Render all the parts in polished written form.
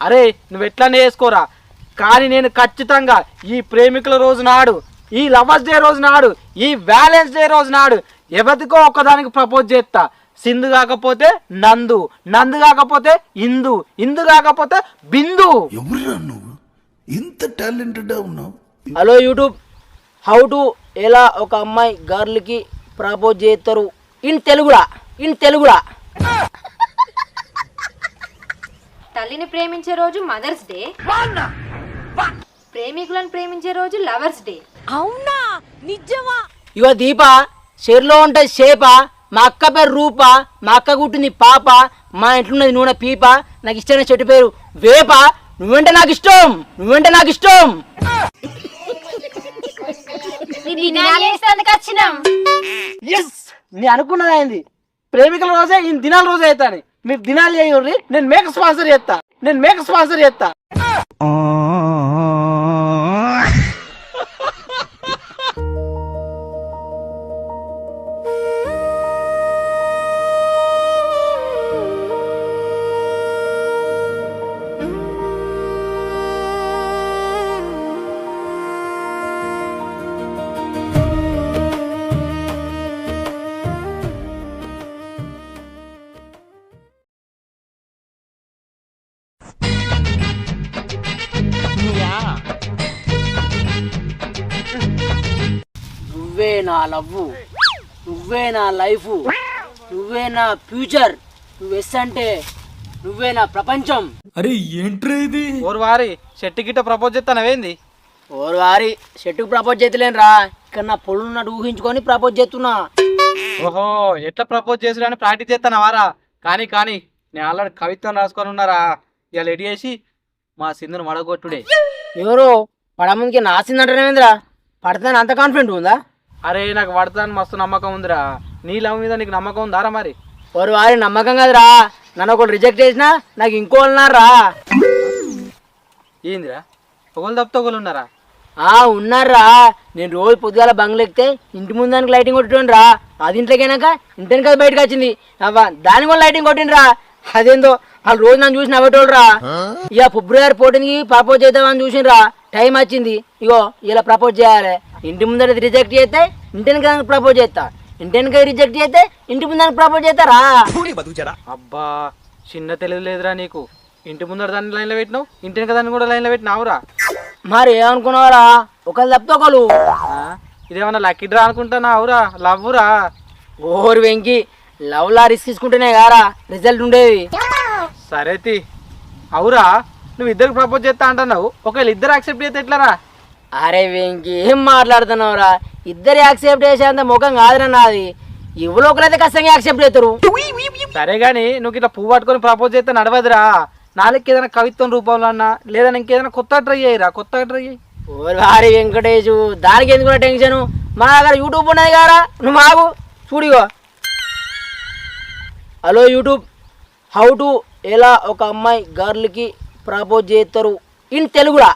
అరే నువ్వు ఎట్లానే చేసుకోరా, కానీ నేను ఖచ్చితంగా ఈ ప్రేమికుల రోజు నాడు, ఈ లవర్స్ డే రోజు నాడు, ఈ వ్యాలెన్స్ డే రోజు నాడు ఎవరికో ఒక్కదానికి ప్రపోజ్ చేస్తా. సింధు కాకపోతే నందు, నందు కాకపోతే ఇందు, ఇందు కాకపోతే బిందు. ఎవరురా నువ్వు ఇంత టాలెంటెడ్ ఉన్నావు? హలో యూట్యూబ్, హౌ టు ఎలా ఒక అమ్మాయి గర్ల్కి ప్రపోజ్ చేస్తారు ఇన్ తెలుగులా. తల్లిని ప్రేమించే రోజు మదర్స్ డే, ప్రేమికులను ప్రేమించే రోజు లవర్స్ డే. అవునా నిజమా? ఇగో దీప, చెరులో ఉంటుంది చేప, మా అక్క పేరు రూప, మా అక్క గుట్టింది పాప, మా ఇంట్లో ఉన్నది నూనె పీప, నాకు ఇష్టమైన చెట్టు పేరు వేప, నువ్వంటే నాకు ఇష్టం. నీ అనుకున్నది అయింది. ప్రేమికుల రోజే ఈ దినాల రోజు అవుతాను. మీరు దినాలు చేయండి, నేను మేక స్పాన్సర్ చేస్తా. నువ్వే నా లవ్, నువ్వే నా లైఫ్, నువ్వే నా ఫ్యూచర్, నువ్వు ఎస్ అంటే నువ్వే నా ప్రపంచం. అరే ఏంట్రా ఇది? ఓరు వారి చెట్టు గిట్ట ప్రపోజ్ చేస్తానవేంది? ఓరు వారి చెట్టుకు ప్రపోజ్ చేతలేను రా, ఇక్కడ నా పొడున్నట్టు ఊహించుకొని ప్రపోజ్ చేస్తున్నా. ఓహో, ఎట్లా ప్రపోజ్ చేసుడని ప్రాక్టీస్ చేస్తాను వారా. కానీ నేను ఆల్రెడీ కవిత్వం రాసుకొని ఉన్నారా. ఇవాళ రెడీ చేసి మా సింధును మడగొట్టుడే. ఎవరు పడముందుకి నాసిందంటారేంద్రా? పడతాను అంత కాన్ఫిడెంట్ ఉందా? అరే నాకు పడతాను మస్తు నమ్మకం ఉందిరా. నీ లవ్ మీద నీకు నమ్మకం ఉందారా మరి? ఓరు వారి నమ్మకం కదరా, నన్ను ఒకరు రిజెక్ట్ చేసినా నాకు ఇంకో ఉన్నారా? ఏందిరా, ఒకళ్ళు తప్పితే ఒకళ్ళు ఉన్నారా? ఉన్నారా. నేను రోజు పొద్దుగాల బంగ్లెక్కితే ఇంటి ముందానికి లైటింగ్ కొట్టిండ్రా, అది ఇంట్లోకైనాక ఇంటిని కదా బయటకు వచ్చింది, దానికి కూడా లైటింగ్ కొట్టిండ్రా. అదేందో వాళ్ళు రోజు నన్ను చూసి నవ్వేటోళ్ళరా. ఇక ఫిబ్రవరి 14కి ప్రపోజ్ చేద్దామని చూసిండ్రా, టైం వచ్చింది. ఇగో ఇలా ప్రపోజ్ చేయాలి. ఇంటి ముందర రిజెక్ట్ చేస్తే ఇంటికి ప్రపోజ్ చేస్తా, ఇంటికి రిజెక్ట్ చేస్తే ఇంటి ముందానికి ప్రపోజ్ చేస్తారా? అబ్బా చిన్న తెలివి లేదురా నీకు. ఇంటి ముందర దాన్ని లైన్లో పెట్టినావు, ఇంటిని దాన్ని కూడా లైన్లో పెట్టినావురా. మరి ఏమనుకున్నావురా, ఒకళ్ళు తప్పితే ఒకళ్ళు. ఇదేమన్నా లక్కీ డ్రా అనుకుంటున్నావురా? లవ్వురా. ఓరు వెంకి, లవ్ లా రిస్క్ తీసుకుంటేనే కారా రిజల్ట్ ఉండేది. సరేతి అవురా, నువ్వు ఇద్దరికి ప్రపోజ్ చేస్తా అంటున్నావు, ఒకవేళ ఇద్దరు యాక్సెప్ట్ చేస్తే ఎట్లారా? అరే వెంకి ఏం మాట్లాడుతున్నావురా, ఇద్దరు యాక్సెప్ట్ చేసేంత ముఖం కాదురా నాది. ఎవరో ఒకరైతే ఖచ్చితంగా యాక్సెప్ట్ చేస్తారు. సరే గాని నువ్వు ఇట్లా పువ్వు పట్టుకొని ప్రపోజ్ చేస్తే నడవదురా. నాలుగు ఏదైనా కవిత్వం రూపంలో అన్నా లేదా ఇంకేదైనా కొత్తగా ట్రై చేయరా, కొత్తగా ట్రై చేయి. ఓ వారి వెంకటేషు, దానికి ఎందుకు టెన్షన్? మా దగ్గర యూట్యూబ్ ఉన్నది కారా, నువ్వు మాకు చూడిగో. హలో యూట్యూబ్, హౌ టు ఎలా ఒక అమ్మాయి గర్ల్కి ప్రపోజ్ చేస్తారు ఇన్ తెలుగులా.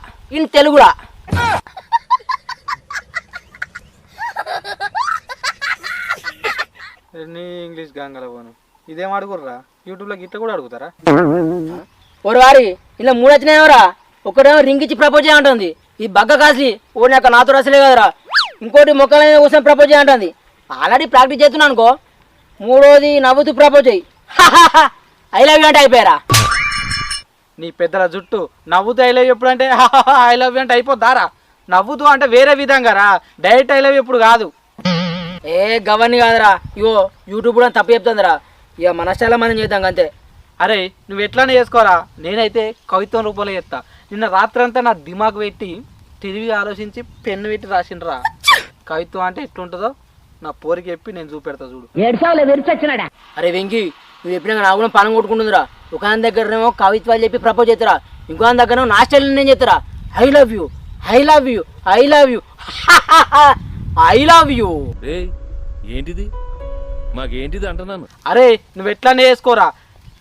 నీ ఇంగ్లీష్ గంగల పోను ఇదేం అడుగుర్రా, యూట్యూబ్లో గిట్ల కూడా అడుగుతారా? ఓరు వారి ఇలా 3 వచ్చినాయేమోరా. ఒకటేమో రింగ్ ఇచ్చి ప్రపోజ్ చేయంటుంది, ఈ బగ్గ కాసి ఓ నాకు నాతో అసలే కదరా. ఇంకోటి మొక్కలైన కోసం ప్రపోజ్ చేయంటుంది, ఆల్రెడీ ప్రాక్టీస్ చేస్తున్నాను అనుకో. 3వది నవ్వుతూ ప్రపోజ్ చెయ్యి, ఐ లవ్ యూ అంటే అయిపోయారా. నీ పెద్దల జుట్టు నవ్వుతూ ఐ లవ్ యూ ఎప్పుడు అంటే ఐ లవ్ యూ అంటే అయిపోద్దారా? నవ్వుతూ అంటే వేరే విధంగా రా, డైరెక్ట్ ఐ లవ్ యూ ఎప్పుడు కాదు. ఏ గవర్ని కాదురా, ఇగో యూట్యూబ్ కూడా తప్పు చెప్తుందిరా. ఇక మన స్టైల్లో మనం చేద్దాం అంతే. అరే నువ్వు ఎట్లానే చేసుకోరా, నేనైతే కవిత్వం రూపంలో చెప్తా. నిన్న రాత్రంతా నా దిమాగ్ పెట్టి తిరిగి ఆలోచించి పెన్ను పెట్టి రాసిండ్రా. కవిత్వం అంటే ఎట్లుంటుందో నా పోరికి చెప్పి నేను చూపెడతా చూడు. అరే వెంకి, నువ్వు చెప్పినాక నా కూడా పానం కొట్టుకుంటుందిరా. ఒక ఆయన దగ్గరేమో కవిత్వాలు చెప్పి ప్రపోజ్ చేస్తారా, ఇంకో ఆయన దగ్గర నా స్టైల్ నేను చెప్తారా. I love you, I love you, I love you, I love you. ఏంటిది మాకేంటిది అంటున్నాను. అరే నువ్వు ఎట్లానే చేసుకోరా,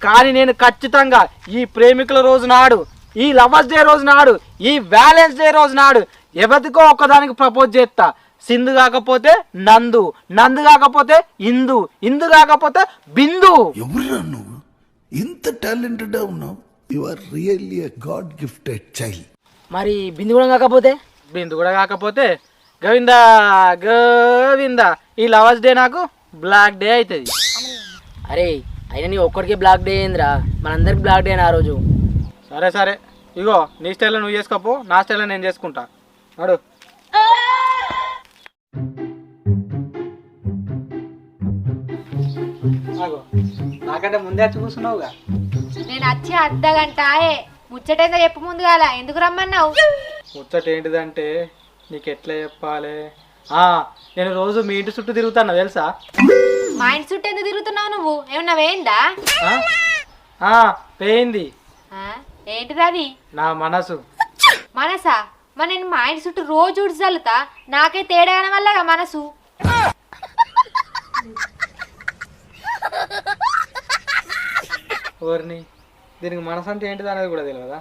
కానీ నేను ఖచ్చితంగా ఈ ప్రేమికుల రోజు నాడు, ఈ లవర్స్ డే రోజు నాడు, ఈ వ్యాలెన్స్ డే రోజు నాడు ఎవరికో ఒక్కదానికి ప్రపోజ్ చేస్తా. సింధు కాకపోతే నందు, నందు కాకపోతే ఇందు, ఇందు కాకపోతే బిందు. ఎవరురా నువ్వు ఇంత టాలెంటెడ్ ఉన్నావు? You are really a god gifted child. మరి బిందు కూడా కాకపోతే బిందు కూడా కాకపోతే గోవిందా గోవిందా ఈ లవర్స్ డే నాకు బ్లాక్ డే అవుతుంది. అరే అయినా నీ ఒక్కడికే బ్లాక్ డే అయిందిరా, మనందరికి బ్లాక్ డే ఆ రోజు. సరే సరే ఇగో నీ స్టైల్లో నువ్వు చేసుకోపో, నా స్టైల్లో నేను చేసుకుంటా. నడు. ఆగో, నాకంటే ముందే వచ్చి కూర్చున్నావుగా. నేను వచ్చి అర్ధగంట ముచ్చటేందో చెప్పు ముందుగాల ఎందుకు రమ్మన్నావు? ముచ్చట ఏంటిదంటే నీకు ఎట్లా చెప్పాలి, నేను రోజు మీ ఇంటి చుట్టూ తిరుగుతాను తెలుసా. మా ఇంటి చుట్టూ ఎందుకు తిరుగుతున్నావు నువ్వు? ఏమన్నా వేయిందా? పోయింది ఏంటిది అది? నా మనసు. మనసా? మరి నేను మా ఇంటి చుట్టూ రోజు ఉడిచి చల్లుతా, నాకే తేడా వల్లగా మనసు. ఓర్ని, దీనికి మనసు అంటే ఏంటిది అనేది కూడా తెలియదా?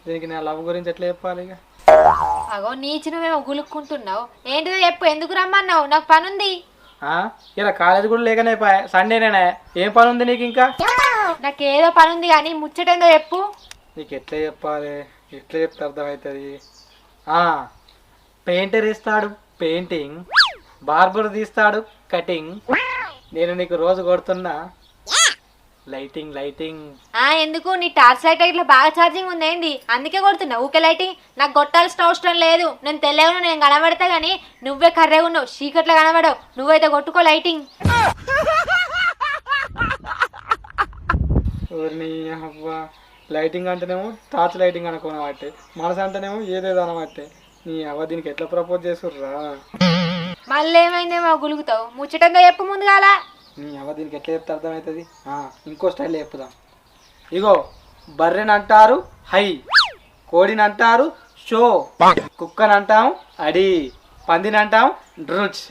దీనికి నా లవ్ గురించి ఎట్లా చెప్పాలి ఇక? అగో నీచి నువ్వేమో గులుక్కుంటున్నావు. ఏంటిదో చెప్పు, ఎందుకు రమ్మన్నావు? నాకు పని ఉంది. ఇలా కాలేజ్ కూడా లేకనే సండేనేనా, ఏం పని ఉంది నీకు ఇంకా? నాకేదో పని ఉంది కానీ ముచ్చటేందో చెప్పు. నీకు ఎట్లా చెప్పాలి, ఎట్లా చెప్తే అర్థమవుతుంది. పెయింటర్ ఇస్తాడు పెయింటింగ్, బార్బర్ తీస్తాడు కటింగ్, నేను నీకు రోజు కొడుతున్నా లైటింగ్ లైటింగ్. ఎందుకు నీ టార్చ్ లైట్ ఇట్లా బాగా ఛార్జింగ్ ఉంది ఏంది? అందుకే కొడుతున్నా ఊకే లైటింగ్. నాకు కొట్టాల్సిన అవసరం లేదు, నేను తెల్లగా నేను కనబడతా గానీ నువ్వే కర్రెగా ఉన్నావు, చీకట్లో కనబడవు. నువ్వైతే కొట్టుకో లైటింగ్. అవ్వా, లైటింగ్ అంటేనేమో టార్చ్ లైటింగ్ అనుకోనబట్టే, మనసు అంటేనేమో ఏదేదో అనబట్టే. నీ అవ్వ దీనికి ఎట్లా ప్రపోజ్ చేసుర్రా? మళ్ళీ ఏమైందేమో గులుగుతావు, ముచ్చటందో చెప్పు ముందుగాల. నీ అవ్వ దీనికి ఎట్లా చెప్తే అర్థమవుతుంది. ఇంకో స్టైల్ చెప్పుదాం. ఇగో బర్రెని అంటారు హై, కోడిని అంటారు షో, కుక్కని అంటాం అడి, పందిని అంటాం డ్రుచ్,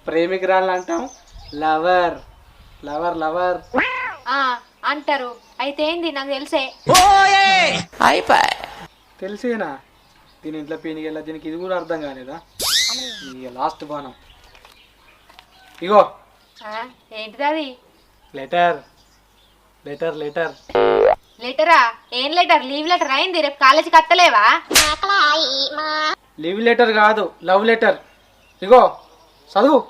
ప్రేమికురాలను అంటాం లవర్. లవర్ లవర్ అంటారు. అయితే ఏంది? నాకు తెలిసే. తెలిసేనా? దీని ఇంట్లో పీనికెళ్ళ, దీనికి ఇది కూడా అర్థం కాలేదా? లాస్ట్ బాణం. ఇగో ఏంటిది అది? Letter letter letter. లెటరా? ఏం లెటర్? లీవ్ లెటర్ అయింది. రేపు కాలేజీకి వస్తలేవా? లీవ్ లెటర్ కాదు, లవ్ లెటర్. ఇగో చదువు.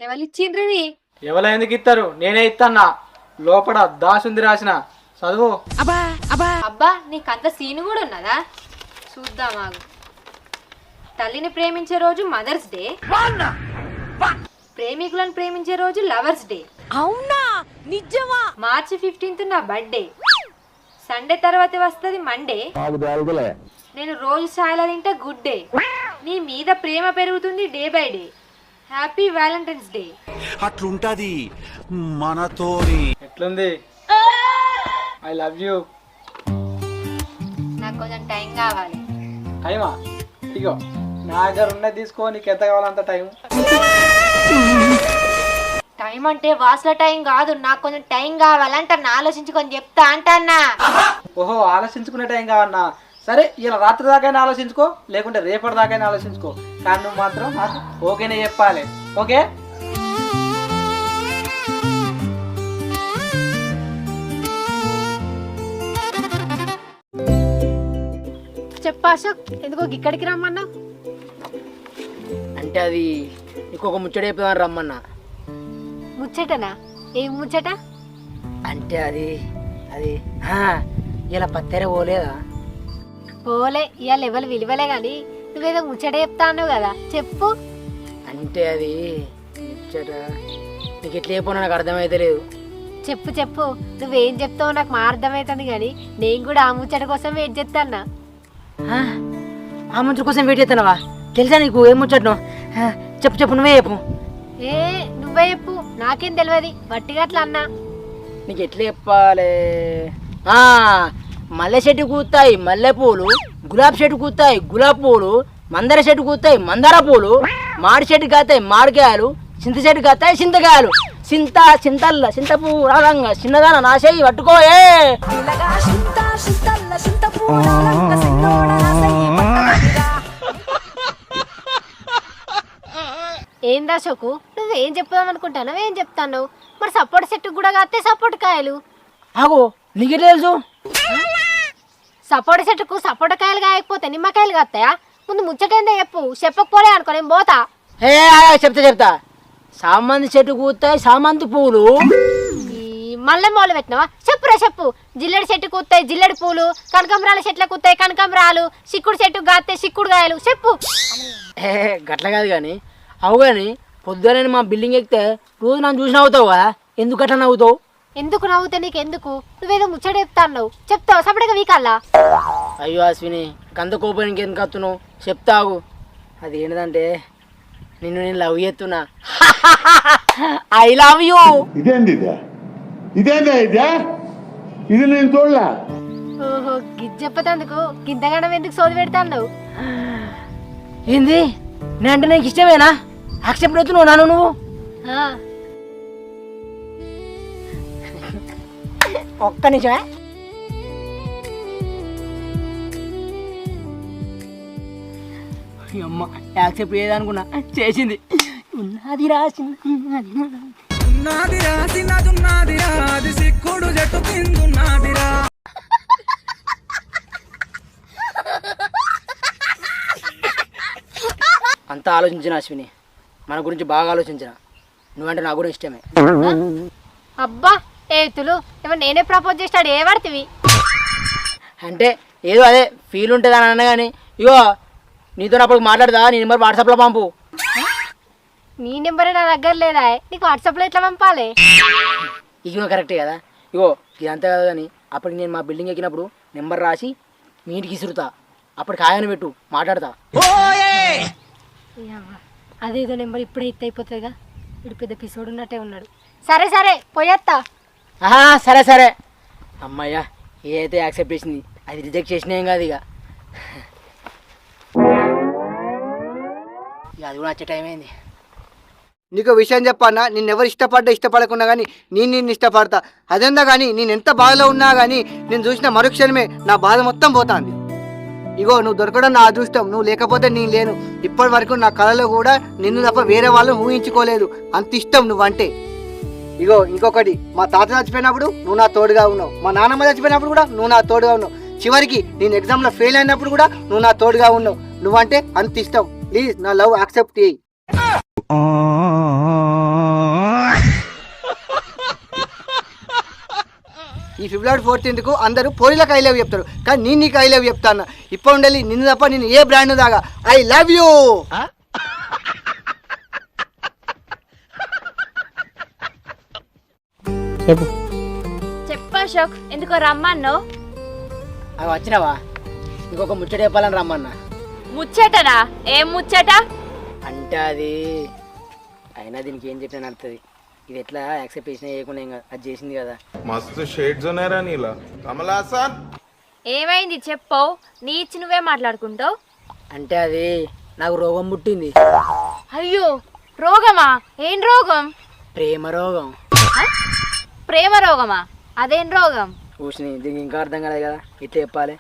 ఎవరు ఇచ్చిండ్రు? ఎవరు ఎందుకు ఇస్తారు, నేనే ఇస్తాన్నా. లోపల దాసుంది రాసిన, చదువు. అబ్బా నీకంత సీను కూడా ఉన్నదా? చూద్దామా. తల్లిని ప్రేమించే రోజు మదర్స్ డే, ప్రేమికులను ప్రేమించే రోజు లవర్స్ డే. అవునా? నిజమా? మార్చి 15 నా బర్త్డే. సండే తర్వాత వస్తుంది మండే. నేను రోజు సాయలా తింటే గుడ్ డే. నీ మీద ప్రేమ పెరుగుతుంది day by day. Happy Valentine's day. అట్లుంటది మనతోని. ఎట్లుంది? I love you. నాకు కొంచెం టైం కావాలి. టైమా? ఇగో నా దగ్గర ఉన్నది తీసుకో, నీకు ఎంత కావాలంత టైం. టైం అంటే వాసుల టైం కాదు, నాకు కొంచెం టైం కావాలంట. ఆలోచించుకొని చెప్తా అంటన్నా. ఓహో, ఆలోచించుకునే టైం కావన్నా? సరే, ఇలా రాత్రి దాకైనా ఆలోచించుకో, లేకుంటే రేపటి దాకైనా ఆలోచించుకో, కానీ నువ్వు మాత్రం నాకు ఓకేనే చెప్పాలి. ఓకే? చెప్పా అశోక్, ఎందుకో ఇక్కడికి రమ్మన్నా? అంటే అది ఇంకొక ముచ్చట చెప్తామని రమ్మన్నా. ముచ్చటనా? ఏం ముచ్చట? అంటే అది అది ఇలా పత్తెర పోలేదా? పోలే, ఇవాళ ఎవరు విలువలే గాని నువ్వేదో ముచ్చట చెప్తా అన్నావు కదా, చెప్పు. అంటే అది ముచ్చట నీకు ఎట్లా చెప్పు, నాకు అర్థమైతే లేదు. చెప్పు చెప్పు, నువ్వేం చెప్తావు నాకు మా అర్థమవుతుంది కానీ నేను కూడా ఆ ముచ్చట కోసం వెయిట్ చేస్తాన్నా. ఆ ముచ్చట కోసం వెయిట్ చేస్తానవా? తెలుసా నీకు ఏం ముచ్చటను? చెప్పు చెప్పు, నువ్వే చెప్పు. నువ్వే చెప్పు, నాకేం తెలియదు. వట్టిగా అట్లా అన్నా. నీకు ఎట్లా చెప్పాలి? మల్లె చెట్టు కూతాయి మల్లెపూలు, గులాబీ చెట్టు కూతాయి గులాబీ పూలు, మందార చెట్టు కూతాయి మందార పూలు, మాడి చెట్టు కాతాయి మామిడికాయలు, చింత చెట్టు కాతాయి చింతకాయలు, చింత చింతల్ల చింతపూ రాలంగా చిన్నదాన నా చెయ్యి పట్టుకోయే. ఏందా షోకు, నువ్వేం చెప్దాం అనుకుంటావు? ఏం చెప్తాను? మరి సపోర్ట్ చెట్టు కూడా కాస్తే సపోర్ట్ కాయలు. ఆగో నీకెట్లా తెలుసు? సపోటా చెట్టుకు సపోటా కాయలు కాయకపోతే నిమ్మకాయలు కాస్తాయా? ముందు ముచ్చటేందే చెప్పు, చెప్పకపోలే అనుకో నేను పోతా. ఏ చెప్తా సామంతి చెట్టు కూతాయి సామంతి పూలు. ఈ మల్లె మొదలు పెట్టినావా? చెప్పురా చెప్పు. జిల్లెడి చెట్టు కూతాయి జిల్లెడి పూలు, కనకంబరాల చెట్ల కూతాయి కనకంబరాలు, సిక్కుడు చెట్టు కాస్తే సిక్కుడు కాయలు. చెప్పు. గట్ల కాదు కానీ అవు కానీ పొద్దున మా బిల్డింగ్ ఎక్కితే రోజు నన్ను చూసి నవ్వుతావు కదా, ఎందుకు అట్లా నవ్వుతావు? ఎందుకు నవ్వుతా నీకు ఎందుకు? నువ్వేదో ముచ్చట చెప్తాను, చెప్తావు సపడగా వీకల్లా. అయ్యో అశ్విని గంత కోపం ఇంకెందుకు వస్తున్నావు? చెప్తావు. అది ఏంటంటే నిన్ను నేను లవ్ చేస్తున్నా. I love you. ఇదేందా ఇది నేను చూడలా. ఓహో గిజ్జెప్పతందుకు గింతగడం ఎందుకు సోది పెడతాను? ఏంది నేనంటే నీకు ఇష్టమేనా? యాక్సెప్ట్ అవుతున్నావు నాను నువ్వు? ఒక్క నిమిషమే. అమ్మ యాక్సెప్ట్ చేయదనుకున్నా, చేసింది. ఉన్నది అంతా ఆలోచించిన అశ్విని, మన గురించి బాగా ఆలోచించిన. నువ్వంటే నాకు కూడా ఇష్టమే. అబ్బా ఏతులు ఏమన్నా నేనే ప్రపోజ్ చేస్తాడు ఏ పడుతుంది? అంటే ఏదో అదే ఫీల్ ఉంటుంది అని అన్నా కానీ ఇగో నీతో అప్పుడు మాట్లాడదా, నీ నెంబర్ వాట్సాప్లో పంపు. నీ నెంబరే నా దగ్గర లేదా? నీకు వాట్సాప్లో ఎట్లా పంపాలి? ఇగో కరెక్టే కదా. ఇగో ఇదంతా కదా కానీ అప్పటికి నేను మా బిల్డింగ్ ఎక్కినప్పుడు నెంబర్ రాసి మీ ఇంటికి ఇసురుతా, అప్పటికి ఆయన పెట్టు మాట్లాడతా. అదేదో నెంబర్ ఇప్పుడే ఇట్ అయిపోతుందిగా. ఇప్పుడు పెద్ద పిసోడు ఉన్నట్టే ఉన్నాడు. సరే సరే పోయేస్తా. సరే సరే అమ్మయ్యా, ఏదైతే యాక్సెప్ట్ చేసింది అది రిజెక్ట్ చేసినా ఏం కాదు. ఇక అది కూడా వచ్చే టైం అయింది. నీకు విషయం చెప్పన్నా, నిన్నెవరు ఇష్టపడకుండా కానీ నిన్ను ఇష్టపడతా. అదేందా కానీ నేను ఎంత బాధలో ఉన్నా కానీ నేను చూసిన మరుక్షణమే నా బాధ మొత్తం పోతాంది. ఇగో నువ్వు దొరకడం నా అదృష్టం, నువ్వు లేకపోతే నేను లేను. ఇప్పటి వరకు నా కళలో కూడా నిన్ను తప్ప వేరే వాళ్ళని ఊహించుకోలేదు, అంత ఇష్టం నువ్వంటే. ఇగో ఇంకొకటి, మా తాత చచ్చిపోయినప్పుడు నువ్వు నా తోడుగా ఉన్నావు, మా నాన్నమ్మ చచ్చిపోయినప్పుడు కూడా నువ్వు నా తోడుగా ఉన్నావు, చివరికి నేను ఎగ్జామ్లో ఫెయిల్ అయినప్పుడు కూడా నువ్వు నా తోడుగా ఉన్నావు. నువ్వంటే అంత ఇష్టం. ప్లీజ్ నా లవ్ యాక్సెప్ట్ చేయి. ఈ ఫిబ్రవరి 14కు అందరూ పోలీలకు ఐ లవ్ చెప్తారు, కానీ నేను నీకు ఐ లవ్ చెప్తాను. ఇప్పుడు ఉండాలి నిన్ను తప్ప నేను ఏ బ్రాండ్ దాగా ఐ లవ్ యూ. చెప్పా అశోక్, ఎందుకో రమ్మన్నావు? అవి వచ్చినావా? ఇంకొక ముచ్చట చెప్పాలని రమ్మన్నా. ముచ్చటనా? ఏం ముచ్చట? అంటే అది అయినా దీనికి ఏం చెప్పినా నడుతుంది. ఇది ఎట్లా యాక్సెప్ట్ చేసినా చేయకుండా ఏం కాదు, అది చేసింది కదా. మస్తు షేడ్స్ ఉన్నారా నీలా కమలాసన్. ఏమైంది చెప్పవు? నీ ఇచ్చి నువ్వే మాట్లాడుకుంటావు. అంటే అది నాకు రోగం పుట్టింది. అయ్యో రోగమా? ఏం రోగం? ప్రేమ రోగం. ప్రేమ రోగమా? అదేం రోగం? చూసి దీనికి ఇంకా అర్థం కాలేదు కదా, ఇట్లా చెప్పాలి.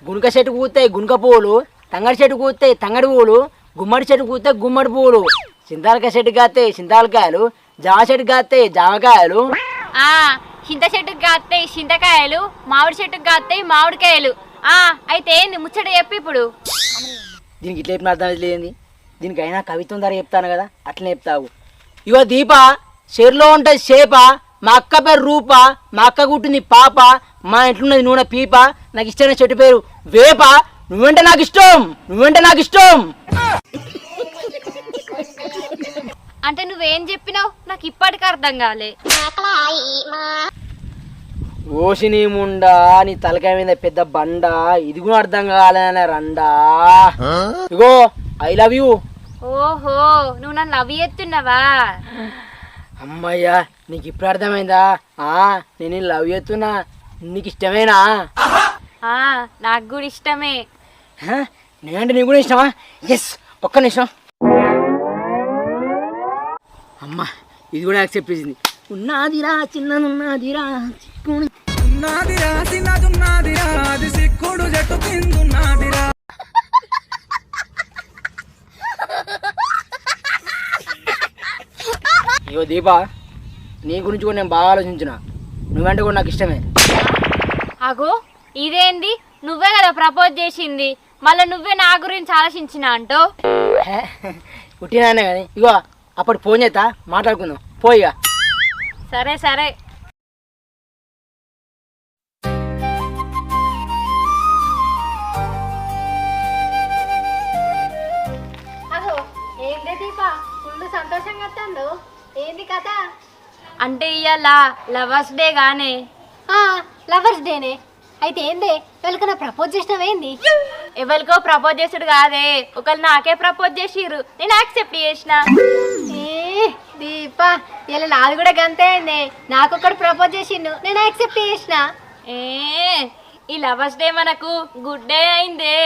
గునుక చెట్టు కూతాయి గునుక పువ్వులు, తంగడి చెట్టు కూతాయి తంగడి పువ్వులు, గుమ్మడి చెట్టు కూతాయి గుమ్మడి పువ్వులు, చింతాలకాయ చెట్టు కాస్తాయి చింతాలకాయలు, జామ చెట్టు కాస్తాయి జామకాయలు, చింత చెట్టుకు కాస్తాయి చింతకాయలు, మామిడి చెట్టుకు కాస్తాయి మామిడికాయలు. అయితే ఏంది ముచ్చట చెప్పి ఇప్పుడు? దీనికి ఇట్లా చెప్పిన అర్థం లేదు. దీనికి అయినా కవిత్వం ధర చెప్తాను కదా, అట్లనే చెప్తావు. ఇగో దీప చెరులో ఉంటుంది చేప, మా అక్క పేరు రూప, మా అక్క కుట్టింది పాప, మా ఇంట్లో ఉన్నది నూనె పీప, నాకు ఇష్టమైన చెట్టు పేరు వేప, నువ్వంటే నాకు ఇష్టం, నువ్వంటే నాకు ఇష్టం. అంటే నువ్వేం చెప్పినావు నాకు ఇప్పటికీ అర్థం కాలే. ఓసి నీ ముండా, నీ తలకాయ మీద పెద్ద బండ, ఇది కూడా అర్థం కాలేదనే రండా. ఇగో ఐ లవ్ యూ. ఓహో నువ్వు నన్ను లవ్ చేస్తున్నావా? అమ్మయ్యా నీకు ఇప్పుడు అర్థమైందా? నేను లవ్ చేస్తున్నా, నీకు ఇష్టమేనా? నాకు కూడా ఇష్టమే. నేనంటే నీకు కూడా ఇష్టమా? ఎస్, ఒక్క నిమిషం. అమ్మా ఇది కూడా యాక్సెప్ట్ చేసింది. ఉన్నదిరా చిన్నదున్నదిరా ఉన్నదిరా చిన్నదున్నదిరా అది సిక్కుడు జట్టు కిందున్నదిరా. ఇగో దీపా, నీ గురించి కూడా నేను బాగా ఆలోచించిన. నువ్వంటే కూడా నాకు ఇష్టమే. అగో ఇదేంది, నువ్వే కదా ప్రపోజ్ చేసింది, మళ్ళీ నువ్వే నా గురించి ఆలోచించిన అంటో. పుట్టినానే కానీ ఇగో అప్పుడు ఫోన్ చేస్తా, మాట్లాడుకుందాం పోయిగా. సరే సరే. అగో ఏంది దీపా, ఫుల్ సంతోషంగా వస్తాడు, ఏంది కథ? అంటే ఇవాళ లవర్స్ డే గానే. లవర్స్ డేనే అయితే ఏంది, ఎవరికైనా ప్రపోజ్ చేసినావేంది? ఎవరికో ప్రపోజ్ చేసుడు కాదే, ఒకళ్ళు నాకే ప్రపోజ్ చేసిర్రు, నేను యాక్సెప్ట్ చేసిన. దీపా ఇలా నాది కూడా గంతే అయింది, నాకొకడు ప్రపోజ్ చేసిండు, నేను యాక్సెప్ట్ చేసిన. ఈ లవర్స్ డే మనకు గుడ్ డే అయిందే.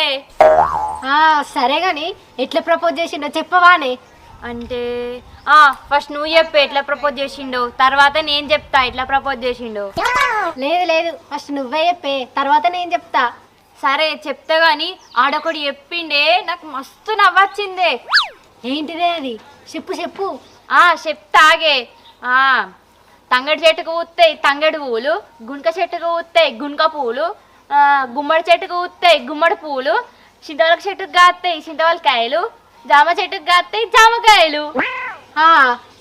సరే గాని ఎట్లా ప్రపోజ్ చేసిండో చెప్పవానే. అంటే ఫస్ట్ నువ్వు చెప్పు ఎట్లా ప్రపోజ్ చేసిండో, తర్వాత నేను చెప్తా ఎట్లా ప్రపోజ్ చేసిండో. లేదు లేదు, ఫస్ట్ నువ్వే చెప్పే, తర్వాత నేను చెప్తా. సరే చెప్తా గాని ఆడొకడు చెప్పిండే, నాకు మస్తు నవ్వొచ్చిందే. ఏంటిదే అది, చెప్పు చెప్పు. చెప్తాగే. తంగడి చెట్టుకు ఊస్తాయి తంగడి పువ్వులు, గుంక చెట్టుకు ఊస్తాయి గుంక పువ్వులు, గుమ్మడి చెట్టుకు ఊస్తాయి గుమ్మడి పువ్వులు, చింతవలక చెట్టుకు కాస్తాయి చింతవలకాయలు, జామ చెట్టుకు కాస్తాయి జామకాయలు,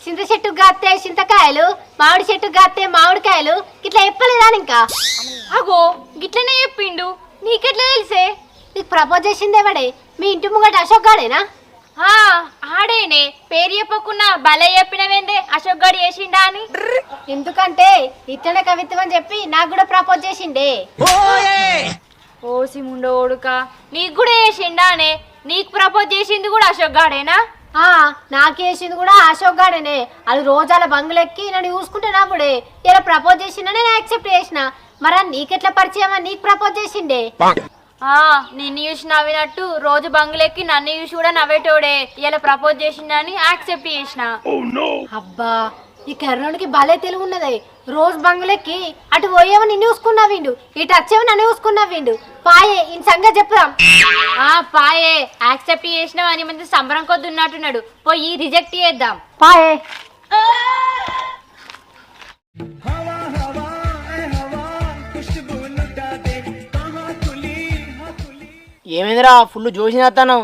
చింత చెట్టుకు కాస్తాయి చింతకాయలు, మామిడి చెట్టుకు కాస్తాయి మామిడికాయలు. ఇట్లా చెప్పలేదా ఇంకా? అగో గిట్లనే చెప్పిండు, నీకెట్లా తెలిసే? నీకు ప్రపోజ్ చేసిందేవాడే, మీ ఇంటి ముంగట అశోక్ గాడేనా? ఆడేనే, పేరు చెప్పకున్నా భలే చెప్పినవేందే అశోక్ గాడు చేసిండా అని. ఎందుకంటే ఇట్లనే కవిత్వం అని చెప్పి నాకు కూడా ప్రపోజ్ చేసిండే. ఓసి ముండోడుక, నీకు కూడా చేసిండా అనే? నీకు ప్రపోజ్ చేసింది కూడా అశోక్ గాడేనా? నాకు చేసింది కూడా అశోక్ గాడేనే. అది రోజాల బంగులెక్కి నన్ను చూసుకుంటున్నప్పుడే ఇలా ప్రపోజ్ చేసిండా, నేను యాక్సెప్ట్ చేసిన. మరి నీకెట్లా పరిచయం, నీకు ప్రపోజ్ చేసిండే? నిన్ను చూసి నవ్వినట్టు రోజు బంగులెక్కి నన్ను చూసి కూడా నవ్వేటోడే, ఇలా ప్రపోజ్ చేసిండని యాక్సెప్ట్ చేసిన. అబ్బా ఈ కర్ణుడికి భలే తెలుగు ఉన్నది. రోజు బంగులెక్కి అటు పోయేమో నిన్ను చూసుకున్నావిండు, ఇటు వచ్చేమో నన్ను చూసుకున్నావిండు. పాయే ఈ సంగతి చెప్పుదాం. పాయే యాక్సెప్ట్ చేసినావు అని మంచి సంబరం కొద్ది ఉన్నట్టున్నాడు, పోయి రిజెక్ట్ చేద్దాం. పాయే. ఏమైందిరా ఫుల్ జోషినేస్తాను,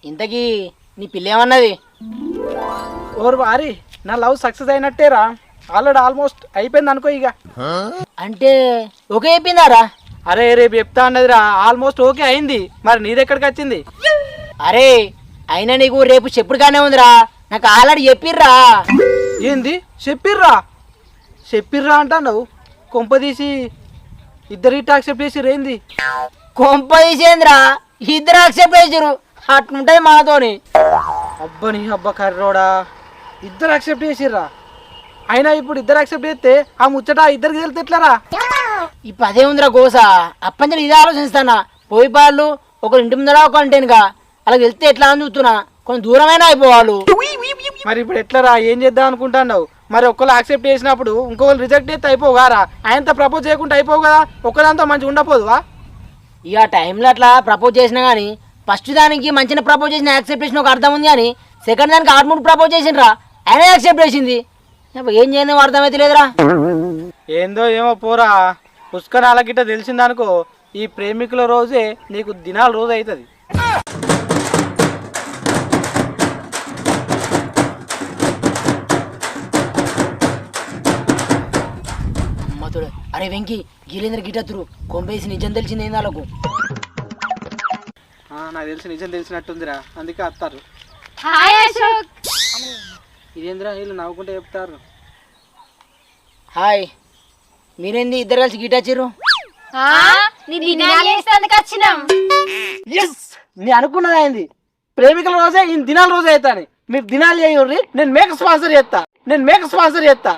ఇంతకీ నీ పిల్ల ఏమన్నది? ఓర్ వారి నా లవ్ సక్సెస్ అయినట్టేరా, ఆల్రెడీ ఆల్మోస్ట్ అయిపోయింది అనుకో ఇక. అంటే ఓకే అయిపోయిందారా? అరే రేపు చెప్తా అన్నదిరా, ఆల్మోస్ట్ ఓకే అయింది. మరి నీదెక్కడికి వచ్చింది? అరే అయినా నీకు రేపు చెప్పుడుగానే ఉందిరా, నాకు ఆల్రెడీ చెప్పిర్రా. ఏంది చెప్పిర్రా? చెప్పిర్రా అంటున్నావు, కొంపదీసి ఇద్దరు ఇట్లా యాక్సెప్ట్ చేసిర్రు ఏంది? కొంప తీసేంద్రా, ఇద్దరు యాక్సెప్ట్ చేసిరు, అట్లుంటది మాతోని. అబ్బని అబ్బా కర్రోడా, ఇద్దరు యాక్సెప్ట్ చేసిర్రా? అయినా ఇప్పుడు ఇద్దరు యాక్సెప్ట్ చేస్తే ఆ ముచ్చట ఇద్దరికి తెలితే ఎట్లారా? ఇప్పుడు అదే ఉందిరా గోస, అప్పంజలు ఇదే ఆలోచిస్తానా. పోయి పాళ్ళు ఒకరి ఇంటి ముందర ఒక అంటేనుగా అలా వెళ్తే ఎట్లా అని చూస్తున్నా, కొంచెం దూరమైనా అయిపోవాలి. మరి ఇప్పుడు ఎట్లరా, ఏం చేద్దాం అనుకుంటున్నావు? మరి ఒక్కరు యాక్సెప్ట్ చేసినప్పుడు ఇంకొకరు రిజెక్ట్ చేస్తే అయిపోగారా? ఆయనతో ప్రపోజ్ చేయకుండా అయిపోవు కదా, ఒక్కదాంతో మంచిగా ఉండపోదువా? ఇక టైంలో అట్లా ప్రపోజ్ చేసినా కానీ ఫస్ట్ దానికి మంచిగా ప్రపోజ్ చేసిన యాక్సెప్ట్ చేసిన ఒక అర్థం ఉంది, కానీ సెకండ్ దానికి 6-3 ప్రపోజ్ చేసిండ్రా, ఆయన యాక్సెప్ట్ చేసింది. ఏం చేయను అర్థమైతే లేదురా. ఏందో ఏమో పోరా, పుష్కరాల గిట్ట తెలిసిందనుకో, ఈ ప్రేమికుల రోజే నీకు దినాల రోజు అవుతుంది. అమ్మతుడు, అరే వెంకీ గీలేంద్ర గిటత్తురు కొంపేసి నిజం తెలిసింది ఏంది వాళ్ళకు? నాకు తెలిసి నిజం తెలిసినట్టుందిరా, అందుకే వస్తారు. ఇదేంద్రా వీళ్ళు నవ్వుకుంటే చెప్తారు. హాయ్, మీరేంది ఇద్దరు కలిసి గిటచ్చిర్రు? నీ అనుకున్నది అయింది, ప్రేమికుల రోజే ఈ దినాల రోజు అవుతాను. మీరు దినాలు చేయండి, నేను మేక స్పాన్సర్ చేస్తా, నేను మేక స్పాన్సర్ చేస్తా.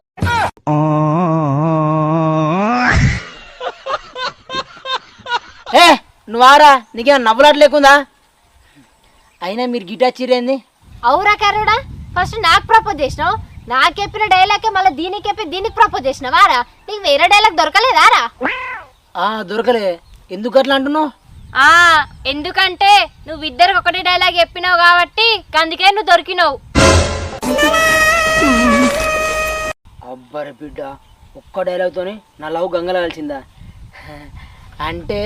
ఏ నువ్వారా, నీకేమన్నా నవ్వులాట లేకుందా? అయినా మీరు గిటచ్చిరేంది? అవురా కర్రుడా, ఫస్ట్ నాకు ప్రపోజ్ చేసినావు, నాకు చెప్పిన డైలాగ్ మళ్ళీ దీనికి చెప్పి దీనికి ప్రపోజ్ చేసినావారా? నీకు వేరే డైలాగ్ దొరకలేదారా? దొరకలే. ఎందుకు అట్లా అంటున్నావు? ఎందుకంటే నువ్వు ఇద్దరికి ఒకటి డైలాగ్ చెప్పినావు కాబట్టి అందుకే నువ్వు దొరికినావు. అబ్బరి బిడ్డ, ఒక్క డైలాగ్తోని నా లవ్ గంగలో కలిసిందా? అంటే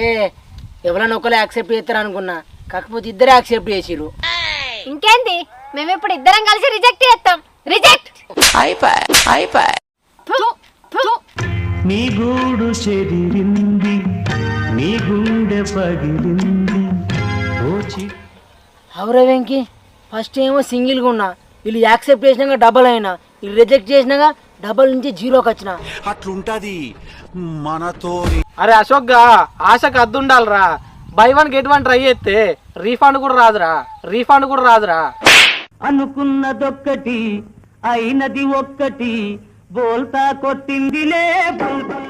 ఎవరైనా ఒకరు యాక్సెప్ట్ చేస్తారు అనుకున్నా, కాకపోతే ఇద్దరే యాక్సెప్ట్ చేసిరు. ఇంకేంది, మేము ఇప్పుడు ఇద్దరం కలిసి రిజెక్ట్ చేస్తాం. రిజెక్ట్. నీ గూడు చెదిరింది, నీ గుండె పగిలింది. అవరే వెంకి, ఫస్ట్ ఏమో సింగిల్గా ఉన్నా, వీళ్ళు యాక్సెప్ట్ చేసినాక డబల్ అయినా, వీళ్ళు రిజెక్ట్ చేసినాక డబల్ నుంచి జీరోకి వచ్చిన. అట్లుంటది మనతో. అరే అశోక్ గా ఆశకు అద్దుండాలరా. బై 1 get 1 ట్రై చేస్తే రీఫండ్ కూడా రాదురా. అనుకున్నదొక్కటి అయినది ఒక్కటి, బోల్తా కొట్టిందిలే బుల్బుల్.